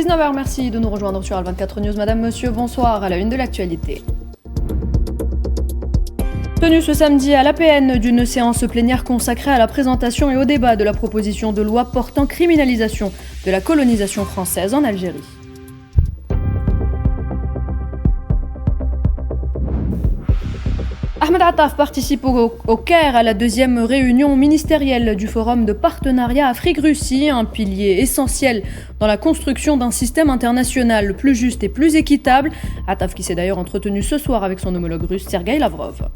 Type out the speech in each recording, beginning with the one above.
19h, merci de nous rejoindre sur Al24 News. Madame, monsieur, bonsoir. À la une de l'actualité. Tenue ce samedi à l'APN d'une séance plénière consacrée à la présentation et au débat de la proposition de loi portant criminalisation de la colonisation française en Algérie. Ahmed Attaf participe au Caire à la deuxième réunion ministérielle du Forum de partenariat Afrique-Russie, un pilier essentiel dans la construction d'un système international plus juste et plus équitable. Attaf qui s'est d'ailleurs entretenu ce soir avec son homologue russe Sergueï Lavrov.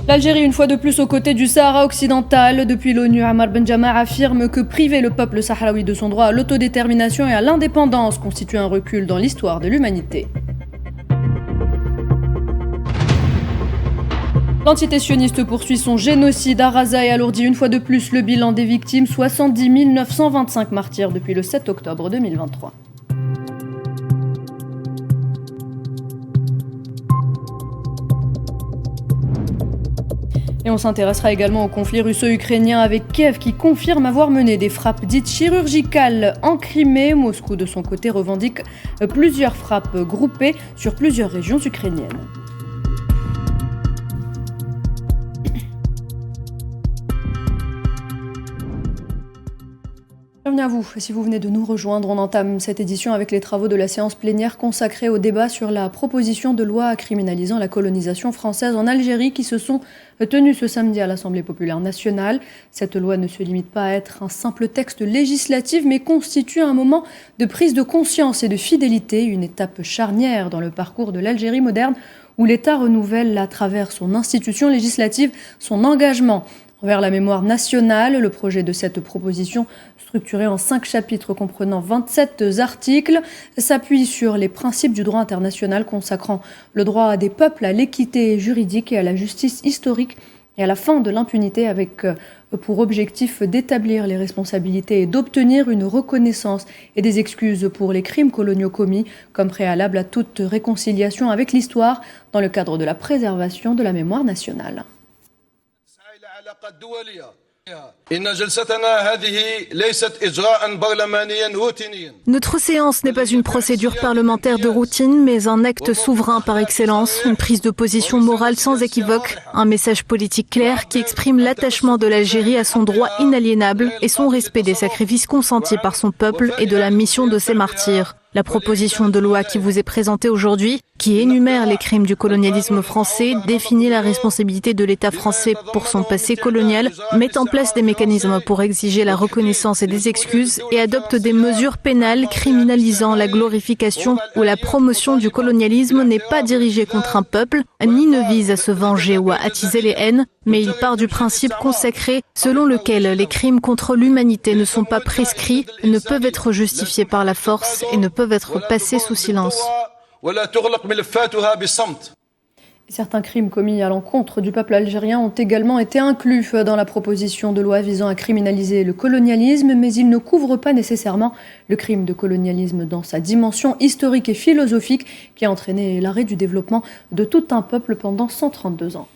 L'Algérie, une fois de plus aux côtés du Sahara occidental. Depuis l'ONU, Ammar Benjama affirme que priver le peuple sahraoui de son droit à l'autodétermination et à l'indépendance constitue un recul dans l'histoire de l'humanité. L'entité sioniste poursuit son génocide à Raza et alourdit une fois de plus le bilan des victimes, 70 925 martyrs depuis le 7 octobre 2023. Et on s'intéressera également au conflit russo-ukrainien avec Kiev qui confirme avoir mené des frappes dites chirurgicales en Crimée. Moscou, de son côté, revendique plusieurs frappes groupées sur plusieurs régions ukrainiennes. Bienvenue à vous. Si vous venez de nous rejoindre, on entame cette édition avec les travaux de la séance plénière consacrée au débat sur la proposition de loi criminalisant la colonisation française en Algérie qui se sont tenus ce samedi à l'Assemblée populaire nationale. Cette loi ne se limite pas à être un simple texte législatif, mais constitue un moment de prise de conscience et de fidélité, une étape charnière dans le parcours de l'Algérie moderne où l'État renouvelle à travers son institution législative son engagement envers la mémoire nationale. Le projet de cette proposition, structurée en 5 chapitres comprenant 27 articles, s'appuie sur les principes du droit international consacrant le droit des peuples à l'équité juridique et à la justice historique et à la fin de l'impunité, avec pour objectif d'établir les responsabilités et d'obtenir une reconnaissance et des excuses pour les crimes coloniaux commis comme préalable à toute réconciliation avec l'histoire dans le cadre de la préservation de la mémoire nationale. Notre séance n'est pas une procédure parlementaire de routine, mais un acte souverain par excellence, une prise de position morale sans équivoque, un message politique clair qui exprime l'attachement de l'Algérie à son droit inaliénable et son respect des sacrifices consentis par son peuple et de la mission de ses martyrs. La proposition de loi qui vous est présentée aujourd'hui, qui énumère les crimes du colonialisme français, définit la responsabilité de l'État français pour son passé colonial, met en place des mécanismes pour exiger la reconnaissance et des excuses et adopte des mesures pénales criminalisant la glorification ou la promotion du colonialisme n'est pas dirigée contre un peuple, ni ne vise à se venger ou à attiser les haines, mais il part du principe consacré selon lequel les crimes contre l'humanité ne sont pas prescrits, ne peuvent être justifiés par la force et ne peuvent être passés sous silence. Certains crimes commis à l'encontre du peuple algérien ont également été inclus dans la proposition de loi visant à criminaliser le colonialisme, mais ils ne couvrent pas nécessairement le crime de colonialisme dans sa dimension historique et philosophique qui a entraîné l'arrêt du développement de tout un peuple pendant 132 ans.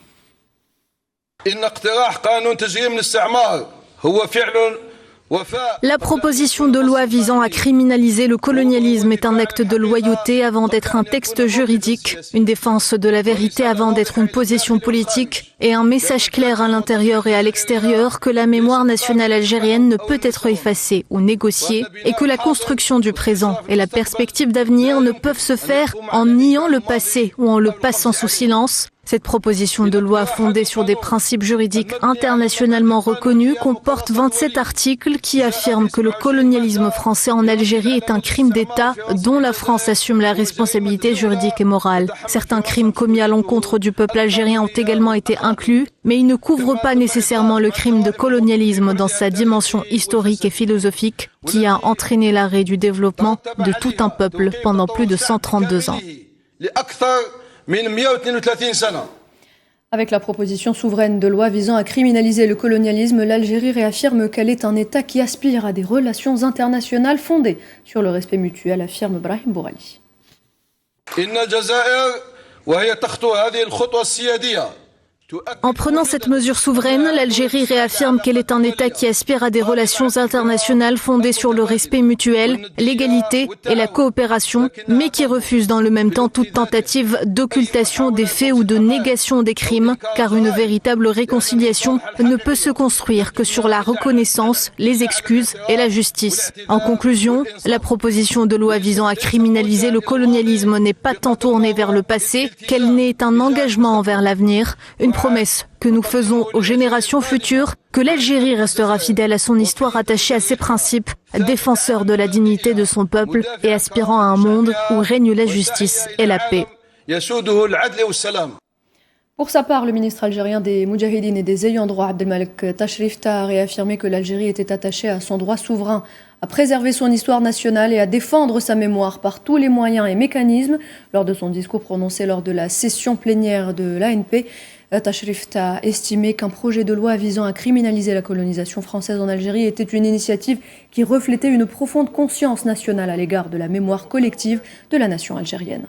La proposition de loi visant à criminaliser le colonialisme est un acte de loyauté avant d'être un texte juridique, une défense de la vérité avant d'être une position politique et un message clair à l'intérieur et à l'extérieur que la mémoire nationale algérienne ne peut être effacée ou négociée et que la construction du présent et la perspective d'avenir ne peuvent se faire en niant le passé ou en le passant sous silence. Cette proposition de loi fondée sur des principes juridiques internationalement reconnus comporte 27 articles qui affirment que le colonialisme français en Algérie est un crime d'État dont la France assume la responsabilité juridique et morale. Certains crimes commis à l'encontre du peuple algérien ont également été inclus, mais ils ne couvrent pas nécessairement le crime de colonialisme dans sa dimension historique et philosophique qui a entraîné l'arrêt du développement de tout un peuple pendant plus de 132 ans. Avec la proposition souveraine de loi visant à criminaliser le colonialisme, l'Algérie réaffirme qu'elle est un État qui aspire à des relations internationales fondées sur le respect mutuel, affirme Brahim Bourali. En prenant cette mesure souveraine, l'Algérie réaffirme qu'elle est un État qui aspire à des relations internationales fondées sur le respect mutuel, l'égalité et la coopération, mais qui refuse dans le même temps toute tentative d'occultation des faits ou de négation des crimes, car une véritable réconciliation ne peut se construire que sur la reconnaissance, les excuses et la justice. En conclusion, la proposition de loi visant à criminaliser le colonialisme n'est pas tant tournée vers le passé qu'elle n'est un engagement envers l'avenir, une promesse que nous faisons aux générations futures, que l'Algérie restera fidèle à son histoire attachée à ses principes, défenseur de la dignité de son peuple et aspirant à un monde où règne la justice et la paix. Pour sa part, le ministre algérien des Moudjahidines et des ayants droit, Abdelmalek Tashrifta, a réaffirmé que l'Algérie était attachée à son droit souverain à préserver son histoire nationale et à défendre sa mémoire par tous les moyens et mécanismes. Lors de son discours prononcé lors de la session plénière de l'ANP, Tashrifta a estimé qu'un projet de loi visant à criminaliser la colonisation française en Algérie était une initiative qui reflétait une profonde conscience nationale à l'égard de la mémoire collective de la nation algérienne.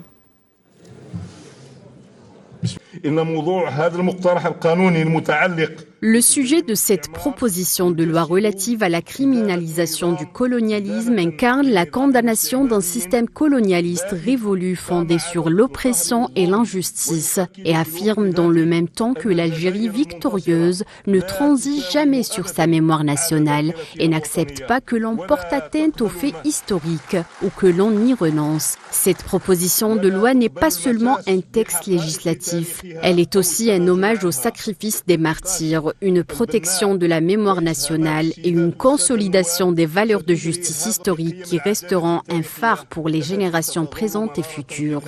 Le sujet de cette proposition de loi relative à la criminalisation du colonialisme incarne la condamnation d'un système colonialiste révolu fondé sur l'oppression et l'injustice et affirme dans le même temps que l'Algérie victorieuse ne transige jamais sur sa mémoire nationale et n'accepte pas que l'on porte atteinte aux faits historiques ou que l'on y renonce. Cette proposition de loi n'est pas seulement un texte législatif, elle est aussi un hommage au sacrifice des martyrs, une protection de la mémoire nationale et une consolidation des valeurs de justice historique qui resteront un phare pour les générations présentes et futures.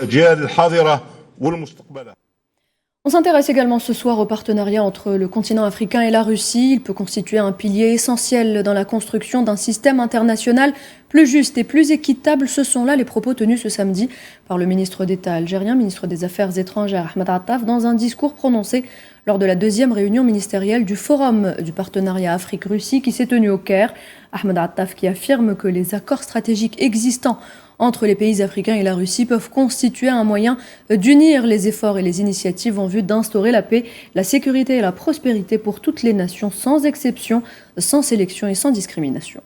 On s'intéresse également ce soir au partenariat entre le continent africain et la Russie. Il peut constituer un pilier essentiel dans la construction d'un système international plus juste et plus équitable. Ce sont là les propos tenus ce samedi par le ministre d'État algérien, ministre des Affaires étrangères Ahmed Attaf, dans un discours prononcé lors de la deuxième réunion ministérielle du Forum du partenariat Afrique-Russie qui s'est tenu au Caire. Ahmed Attaf qui affirme que les accords stratégiques existants entre les pays africains et la Russie peuvent constituer un moyen d'unir les efforts et les initiatives en vue d'instaurer la paix, la sécurité et la prospérité pour toutes les nations, sans exception, sans sélection et sans discrimination.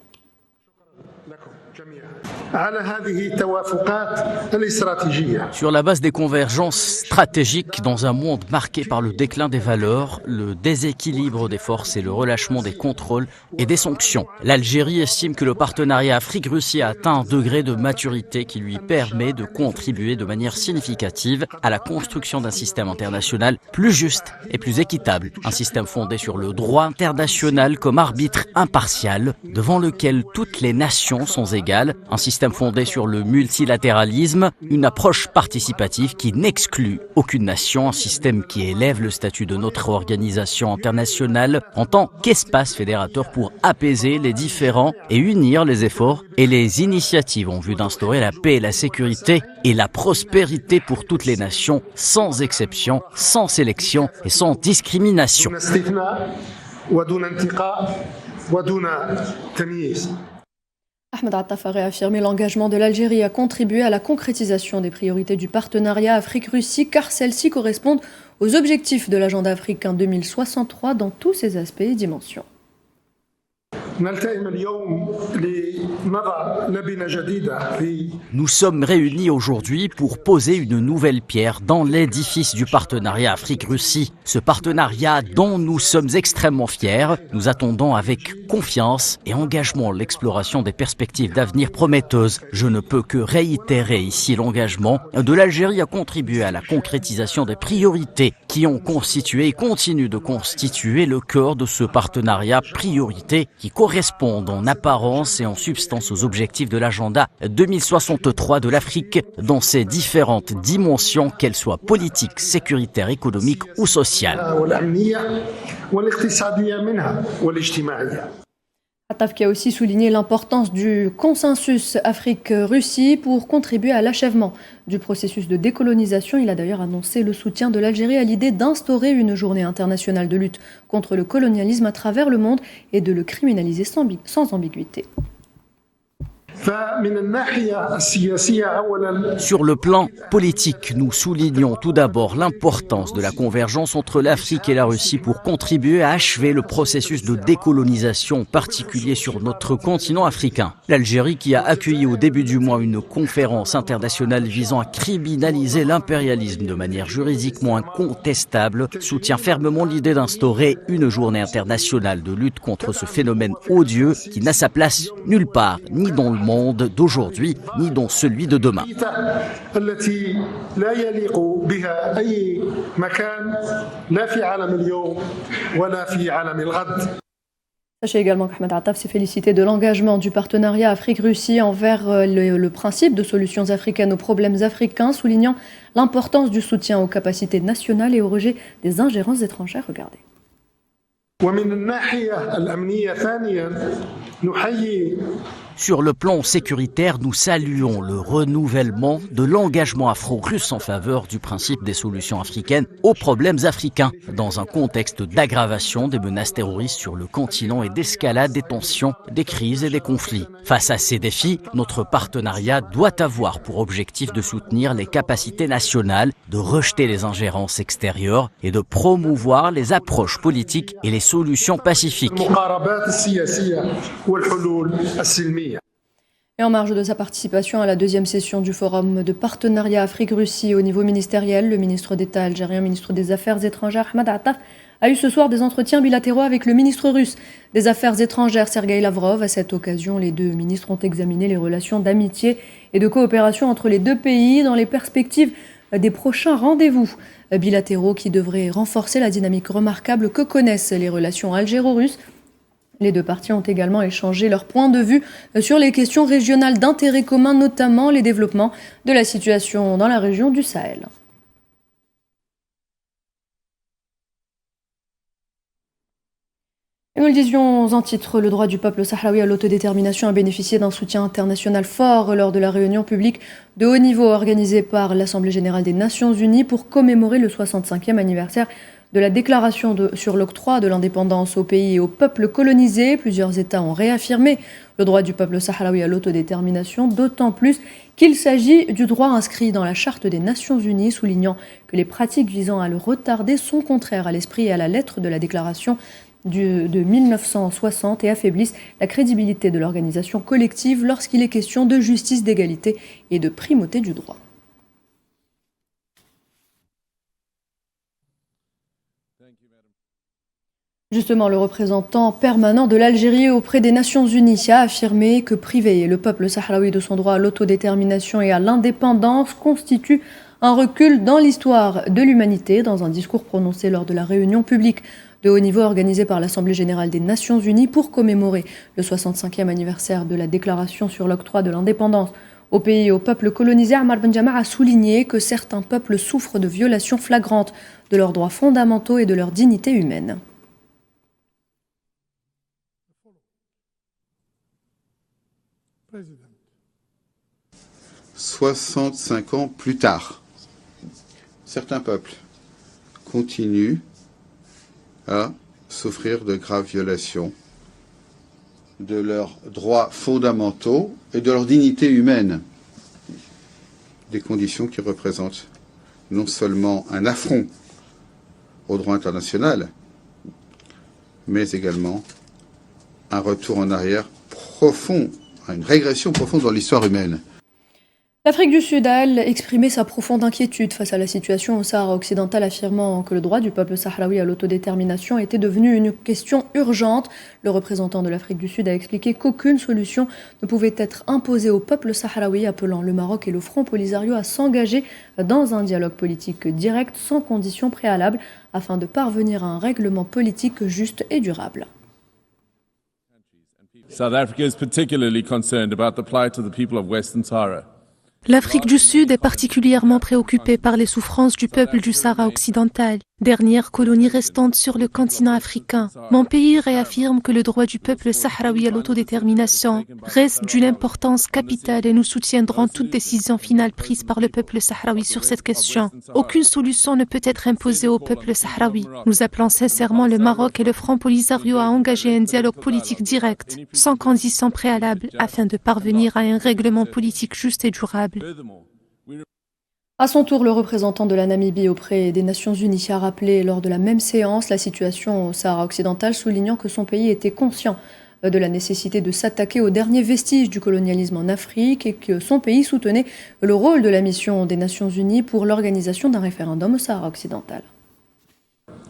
Sur la base des convergences stratégiques dans un monde marqué par le déclin des valeurs, le déséquilibre des forces et le relâchement des contrôles et des sanctions, l'Algérie estime que le partenariat Afrique-Russie a atteint un degré de maturité qui lui permet de contribuer de manière significative à la construction d'un système international plus juste et plus équitable. Un système fondé sur le droit international comme arbitre impartial devant lequel toutes les nations sont égales. Un système fondé sur le multilatéralisme, une approche participative qui n'exclut aucune nation, un système qui élève le statut de notre organisation internationale en tant qu'espace fédérateur pour apaiser les différends et unir les efforts et les initiatives en vue d'instaurer la paix, la sécurité et la prospérité pour toutes les nations, sans exception, sans sélection et sans discrimination. Ahmed Attaf a réaffirmé l'engagement de l'Algérie à contribuer à la concrétisation des priorités du partenariat Afrique-Russie, car celles-ci correspondent aux objectifs de l'agenda africain 2063 dans tous ses aspects et dimensions. Nous sommes réunis aujourd'hui pour poser une nouvelle pierre dans l'édifice du partenariat Afrique-Russie. Ce partenariat dont nous sommes extrêmement fiers, nous attendons avec confiance et engagement l'exploration des perspectives d'avenir prometteuses. Je ne peux que réitérer ici l'engagement de l'Algérie à contribuer à la concrétisation des priorités qui ont constitué et continuent de constituer le cœur de ce partenariat, priorités qui correspondent en apparence et en substance aux objectifs de l'agenda 2063 de l'Afrique dans ses différentes dimensions, qu'elles soient politiques, sécuritaires, économiques ou sociales. Attaf qui a aussi souligné l'importance du consensus Afrique-Russie pour contribuer à l'achèvement du processus de décolonisation. Il a d'ailleurs annoncé le soutien de l'Algérie à l'idée d'instaurer une journée internationale de lutte contre le colonialisme à travers le monde et de le criminaliser sans ambiguïté. Sur le plan politique, nous soulignons tout d'abord l'importance de la convergence entre l'Afrique et la Russie pour contribuer à achever le processus de décolonisation, en particulier sur notre continent africain. L'Algérie, qui a accueilli au début du mois une conférence internationale visant à criminaliser l'impérialisme de manière juridiquement incontestable, soutient fermement l'idée d'instaurer une journée internationale de lutte contre ce phénomène odieux qui n'a sa place nulle part, ni dans le monde d'aujourd'hui, ni dans celui de demain. Sachez également qu'Ahmed Attaf s'est félicité de l'engagement du partenariat Afrique-Russie envers le principe de solutions africaines aux problèmes africains, soulignant l'importance du soutien aux capacités nationales et au rejet des ingérences étrangères. Regardez. Sur le plan sécuritaire, nous saluons le renouvellement de l'engagement afro-russe en faveur du principe des solutions africaines aux problèmes africains, dans un contexte d'aggravation des menaces terroristes sur le continent et d'escalade des tensions, des crises et des conflits. Face à ces défis, notre partenariat doit avoir pour objectif de soutenir les capacités nationales, de rejeter les ingérences extérieures et de promouvoir les approches politiques et les solutions pacifiques. Et en marge de sa participation à la deuxième session du Forum de partenariat Afrique-Russie au niveau ministériel, le ministre d'État algérien, ministre des Affaires étrangères, Ahmed Attaf, a eu ce soir des entretiens bilatéraux avec le ministre russe des Affaires étrangères, Sergueï Lavrov. À cette occasion, les deux ministres ont examiné les relations d'amitié et de coopération entre les deux pays dans les perspectives des prochains rendez-vous bilatéraux qui devraient renforcer la dynamique remarquable que connaissent les relations algéro-russes. Les deux parties ont également échangé leurs points de vue sur les questions régionales d'intérêt commun, notamment les développements de la situation dans la région du Sahel. Et nous le disions en titre, le droit du peuple sahraoui à l'autodétermination a bénéficié d'un soutien international fort lors de la réunion publique de haut niveau organisée par l'Assemblée générale des Nations unies pour commémorer le 65e anniversaire de la déclaration sur l'octroi de l'indépendance aux pays et aux peuples colonisés. Plusieurs États ont réaffirmé le droit du peuple sahraoui à l'autodétermination, d'autant plus qu'il s'agit du droit inscrit dans la Charte des Nations unies, soulignant que les pratiques visant à le retarder sont contraires à l'esprit et à la lettre de la déclaration de 1960 et affaiblissent la crédibilité de l'organisation collective lorsqu'il est question de justice, d'égalité et de primauté du droit. Justement, le représentant permanent de l'Algérie auprès des Nations Unies a affirmé que priver le peuple sahraoui de son droit à l'autodétermination et à l'indépendance constitue un recul dans l'histoire de l'humanité. Dans un discours prononcé lors de la réunion publique de haut niveau organisée par l'Assemblée générale des Nations unies pour commémorer le 65e anniversaire de la déclaration sur l'octroi de l'indépendance aux pays et aux peuples colonisés, Ammar Benjama a souligné que certains peuples souffrent de violations flagrantes de leurs droits fondamentaux et de leur dignité humaine. 65 ans plus tard, certains peuples continuent à souffrir de graves violations de leurs droits fondamentaux et de leur dignité humaine. Des conditions qui représentent non seulement un affront au droit international, mais également un retour en arrière profond, une régression profonde dans l'histoire humaine. L'Afrique du Sud a, elle, exprimé sa profonde inquiétude face à la situation au Sahara occidental, affirmant que le droit du peuple sahraoui à l'autodétermination était devenu une question urgente. Le représentant de l'Afrique du Sud a expliqué qu'aucune solution ne pouvait être imposée au peuple sahraoui, appelant le Maroc et le Front Polisario à s'engager dans un dialogue politique direct sans conditions préalables afin de parvenir à un règlement politique juste et durable. South Africa is particularly concerned about the plight of the people of Western Sahara. L'Afrique du Sud est particulièrement préoccupée par les souffrances du peuple du Sahara occidental. Dernière colonie restante sur le continent africain, mon pays réaffirme que le droit du peuple sahraoui à l'autodétermination reste d'une importance capitale et nous soutiendrons toute décision finale prise par le peuple sahraoui sur cette question. Aucune solution ne peut être imposée au peuple sahraoui. Nous appelons sincèrement le Maroc et le Front Polisario à engager un dialogue politique direct, sans conditions préalables, afin de parvenir à un règlement politique juste et durable. À son tour, le représentant de la Namibie auprès des Nations Unies a rappelé lors de la même séance la situation au Sahara occidental, soulignant que son pays était conscient de la nécessité de s'attaquer aux derniers vestiges du colonialisme en Afrique et que son pays soutenait le rôle de la mission des Nations Unies pour l'organisation d'un référendum au Sahara occidental.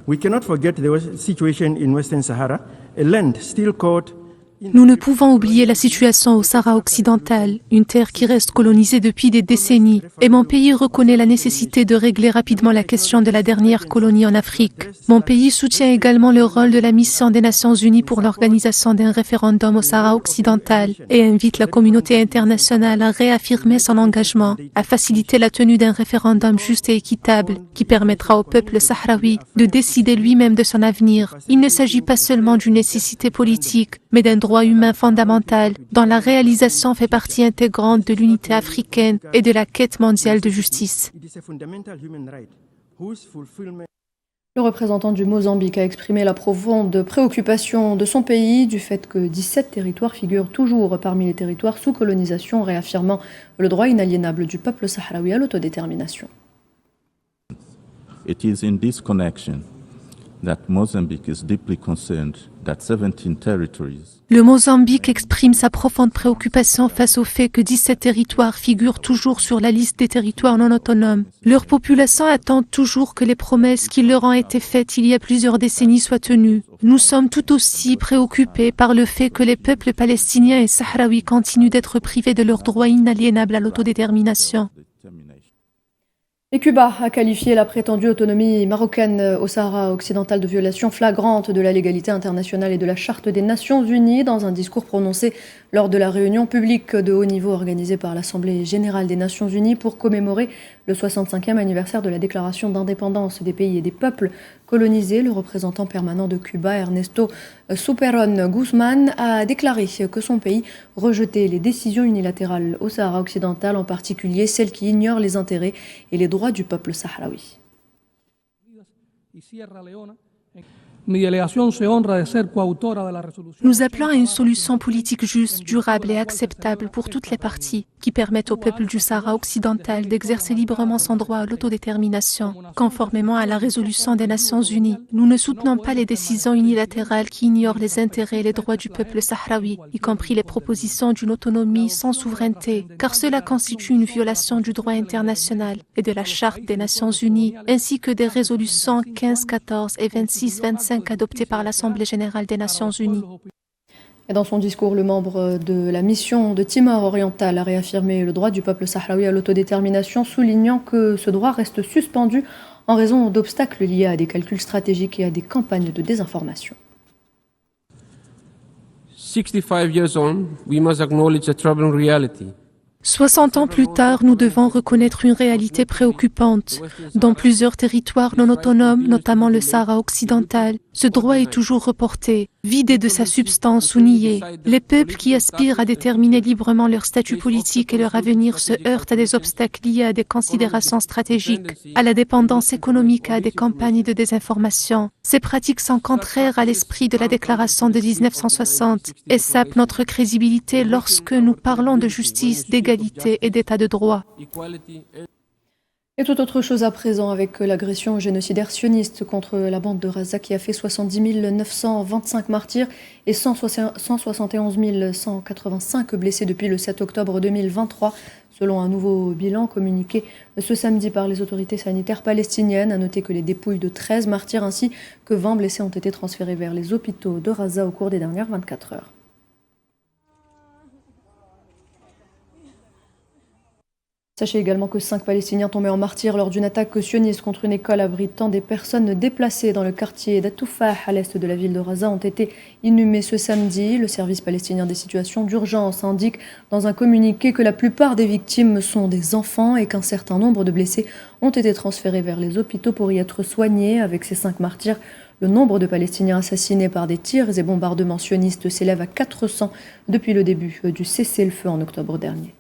We cannot forget the situation in Western Sahara, a land still caught. Nous ne pouvons oublier la situation au Sahara occidental, une terre qui reste colonisée depuis des décennies, et mon pays reconnaît la nécessité de régler rapidement la question de la dernière colonie en Afrique. Mon pays soutient également le rôle de la mission des Nations Unies pour l'organisation d'un référendum au Sahara occidental et invite la communauté internationale à réaffirmer son engagement, à faciliter la tenue d'un référendum juste et équitable qui permettra au peuple sahraoui de décider lui-même de son avenir. Il ne s'agit pas seulement d'une nécessité politique, mais d'un droit humain fondamental dont la réalisation fait partie intégrante de l'unité africaine et de la quête mondiale de justice. Le représentant du Mozambique a exprimé la profonde préoccupation de son pays du fait que 17 territoires figurent toujours parmi les territoires sous colonisation, réaffirmant le droit inaliénable du peuple sahraoui à l'autodétermination. It is in this connection that Mozambique is deeply concerned that 17 territories. Le Mozambique exprime sa profonde préoccupation face au fait que 17 territoires figurent toujours sur la liste des territoires non autonomes. Leur population attend toujours que les promesses qui leur ont été faites il y a plusieurs décennies soient tenues. Nous sommes tout aussi préoccupés par le fait que les peuples palestiniens et sahraouis continuent d'être privés de leur droit inaliénable à l'autodétermination. Et Cuba a qualifié la prétendue autonomie marocaine au Sahara occidental de violation flagrante de la légalité internationale et de la Charte des Nations Unies dans un discours prononcé lors de la réunion publique de haut niveau organisée par l'Assemblée générale des Nations Unies pour commémorer le 65e anniversaire de la déclaration d'indépendance des pays et des peuples colonisés. Le représentant permanent de Cuba, Ernesto Superón Guzmán, a déclaré que son pays rejetait les décisions unilatérales au Sahara occidental, en particulier celles qui ignorent les intérêts et les droits du peuple sahraoui. Nous appelons à une solution politique juste, durable et acceptable pour toutes les parties, qui permette au peuple du Sahara occidental d'exercer librement son droit à l'autodétermination, conformément à la résolution des Nations Unies. Nous ne soutenons pas les décisions unilatérales qui ignorent les intérêts et les droits du peuple sahraoui, y compris les propositions d'une autonomie sans souveraineté, car cela constitue une violation du droit international et de la Charte des Nations Unies, ainsi que des résolutions 15-14 et 26-25 adoptées par l'Assemblée générale des Nations Unies. Et dans son discours, le membre de la mission de Timor oriental a réaffirmé le droit du peuple sahraoui à l'autodétermination, soulignant que ce droit reste suspendu en raison d'obstacles liés à des calculs stratégiques et à des campagnes de désinformation. 65 years on, we must acknowledge a troubling reality. 60 ans plus tard, nous devons reconnaître une réalité préoccupante. Dans plusieurs territoires non autonomes, notamment le Sahara occidental, ce droit est toujours reporté, vidé de sa substance ou nié. Les peuples qui aspirent à déterminer librement leur statut politique et leur avenir se heurtent à des obstacles liés à des considérations stratégiques, à la dépendance économique et à des campagnes de désinformation. Ces pratiques sont contraires à l'esprit de la déclaration de 1960 et sapent notre crédibilité lorsque nous parlons de justice, d'égalité et d'état de droit. Et toute autre chose à présent avec l'agression génocidaire sioniste contre la bande de Gaza qui a fait 70 925 martyrs et 171 185 blessés depuis le 7 octobre 2023, selon un nouveau bilan communiqué ce samedi par les autorités sanitaires palestiniennes. À noter que les dépouilles de 13 martyrs ainsi que 20 blessés ont été transférés vers les hôpitaux de Gaza au cours des dernières 24 heures. Sachez également que 5 Palestiniens tombés en martyrs lors d'une attaque sioniste contre une école abritant des personnes déplacées dans le quartier d'Atoufah, à l'est de la ville de Raza, ont été inhumés ce samedi. Le service palestinien des situations d'urgence indique dans un communiqué que la plupart des victimes sont des enfants et qu'un certain nombre de blessés ont été transférés vers les hôpitaux pour y être soignés. Avec ces 5 martyrs, le nombre de Palestiniens assassinés par des tirs et bombardements sionistes s'élève à 400 depuis le début du cessez-le-feu en octobre dernier.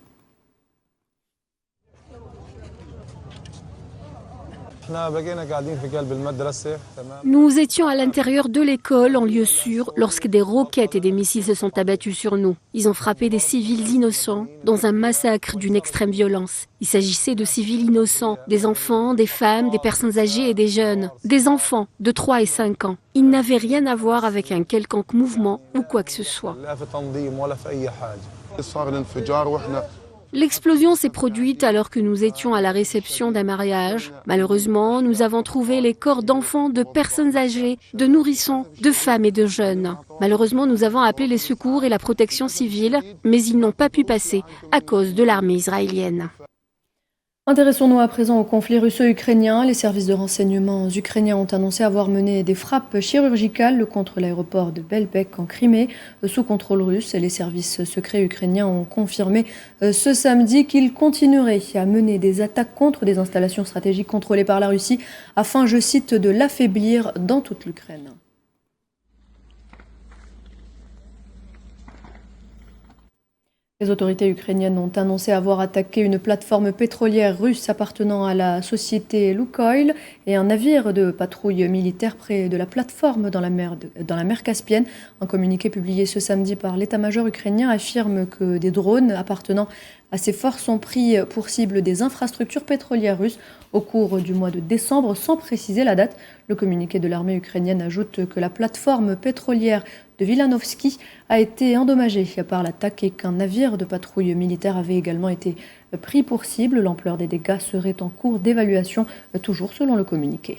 Nous étions à l'intérieur de l'école, en lieu sûr, lorsque des roquettes et des missiles se sont abattus sur nous. Ils ont frappé des civils innocents dans un massacre d'une extrême violence. Il s'agissait de civils innocents, des enfants, des femmes, des personnes âgées et des jeunes. Des enfants de 3 et 5 ans. Ils n'avaient rien à voir avec un quelconque mouvement ou quoi que ce soit. L'explosion s'est produite alors que nous étions à la réception d'un mariage. Malheureusement, nous avons trouvé les corps d'enfants, de personnes âgées, de nourrissons, de femmes et de jeunes. Malheureusement, nous avons appelé les secours et la protection civile, mais ils n'ont pas pu passer à cause de l'armée israélienne. Intéressons-nous à présent au conflit russo-ukrainien. Les services de renseignement ukrainiens ont annoncé avoir mené des frappes chirurgicales contre l'aéroport de Belbek en Crimée, sous contrôle russe. Les services secrets ukrainiens ont confirmé ce samedi qu'ils continueraient à mener des attaques contre des installations stratégiques contrôlées par la Russie afin, je cite, de l'affaiblir dans toute l'Ukraine. Les autorités ukrainiennes ont annoncé avoir attaqué une plateforme pétrolière russe appartenant à la société Lukoil et un navire de patrouille militaire près de la plateforme dans la mer Caspienne. Un communiqué publié ce samedi par l'état-major ukrainien affirme que des drones appartenant à ces forces ont pris pour cible des infrastructures pétrolières russes au cours du mois de décembre, sans préciser la date. Le communiqué de l'armée ukrainienne ajoute que la plateforme pétrolière de Vilanovski a été endommagée par l'attaque et qu'un navire de patrouille militaire avait également été pris pour cible. L'ampleur des dégâts serait en cours d'évaluation, toujours selon le communiqué.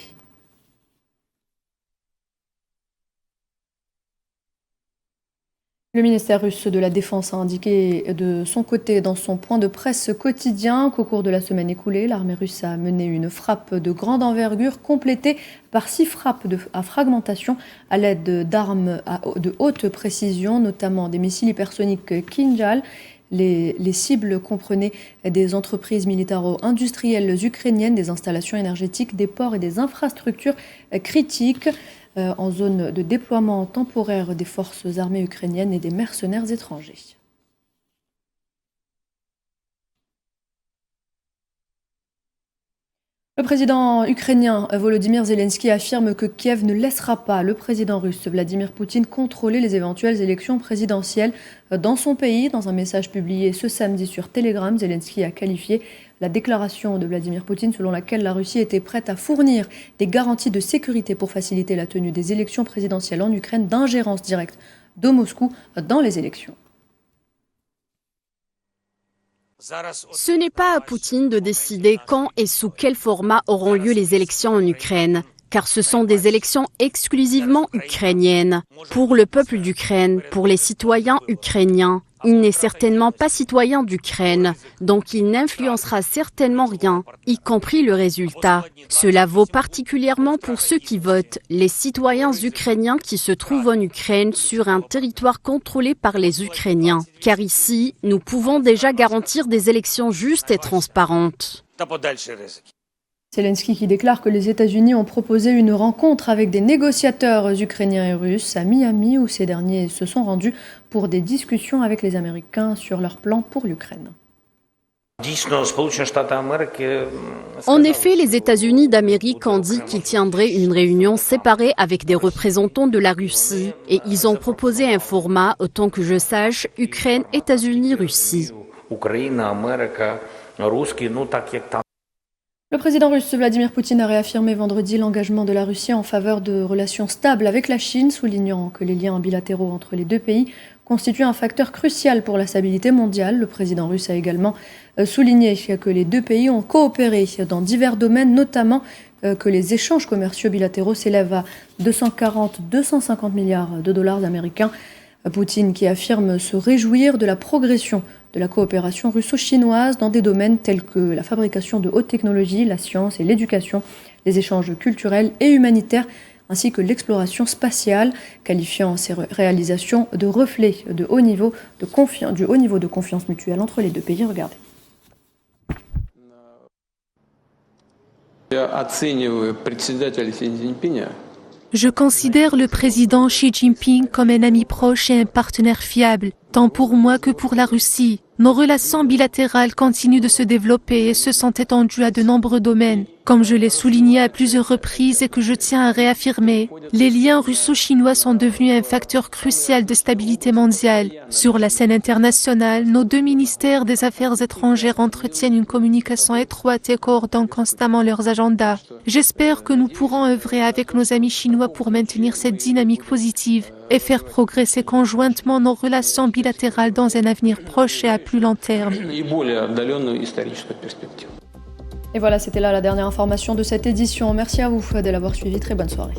Le ministère russe de la Défense a indiqué de son côté dans son point de presse quotidien qu'au cours de la semaine écoulée, l'armée russe a mené une frappe de grande envergure complétée par 6 frappes à fragmentation à l'aide d'armes de haute précision, notamment des missiles hypersoniques Kinjal. Les cibles comprenaient des entreprises militaro-industrielles ukrainiennes, des installations énergétiques, des ports et des infrastructures critiques en zone de déploiement temporaire des forces armées ukrainiennes et des mercenaires étrangers. Le président ukrainien Volodymyr Zelensky affirme que Kiev ne laissera pas le président russe Vladimir Poutine contrôler les éventuelles élections présidentielles dans son pays. Dans un message publié ce samedi sur Telegram, Zelensky a qualifié la déclaration de Vladimir Poutine selon laquelle la Russie était prête à fournir des garanties de sécurité pour faciliter la tenue des élections présidentielles en Ukraine d'ingérence directe de Moscou dans les élections. Ce n'est pas à Poutine de décider quand et sous quel format auront lieu les élections en Ukraine, car ce sont des élections exclusivement ukrainiennes, pour le peuple d'Ukraine, pour les citoyens ukrainiens. Il n'est certainement pas citoyen d'Ukraine, donc il n'influencera certainement rien, y compris le résultat. Cela vaut particulièrement pour ceux qui votent, les citoyens ukrainiens qui se trouvent en Ukraine sur un territoire contrôlé par les Ukrainiens. Car ici, nous pouvons déjà garantir des élections justes et transparentes. Zelensky qui déclare que les États-Unis ont proposé une rencontre avec des négociateurs ukrainiens et russes à Miami où ces derniers se sont rendus pour des discussions avec les Américains sur leur plan pour l'Ukraine. En effet, les États-Unis d'Amérique ont dit qu'ils tiendraient une réunion séparée avec des représentants de la Russie et ils ont proposé un format, autant que je sache, Ukraine, États-Unis, Russie. Le président russe Vladimir Poutine a réaffirmé vendredi l'engagement de la Russie en faveur de relations stables avec la Chine, soulignant que les liens bilatéraux entre les deux pays constituent un facteur crucial pour la stabilité mondiale. Le président russe a également souligné que les deux pays ont coopéré dans divers domaines, notamment que les échanges commerciaux bilatéraux s'élèvent à 240-250 milliards de dollars américains. Poutine qui affirme se réjouir de la progression de la coopération russo-chinoise dans des domaines tels que la fabrication de haute technologie, la science et l'éducation, les échanges culturels et humanitaires, ainsi que l'exploration spatiale, qualifiant ces réalisations de reflets du haut niveau de confiance mutuelle entre les deux pays. Regardez. Je considère le président Xi Jinping comme un ami proche et un partenaire fiable, tant pour moi que pour la Russie. Nos relations bilatérales continuent de se développer et se sont étendues à de nombreux domaines. Comme je l'ai souligné à plusieurs reprises et que je tiens à réaffirmer, les liens russo-chinois sont devenus un facteur crucial de stabilité mondiale. Sur la scène internationale, nos deux ministères des Affaires étrangères entretiennent une communication étroite et coordonnent constamment leurs agendas. J'espère que nous pourrons œuvrer avec nos amis chinois pour maintenir cette dynamique positive et faire progresser conjointement nos relations bilatérales dans un avenir proche et à plus long terme. Et voilà, c'était là la dernière information de cette édition. Merci à vous de l'avoir suivi. Très bonne soirée.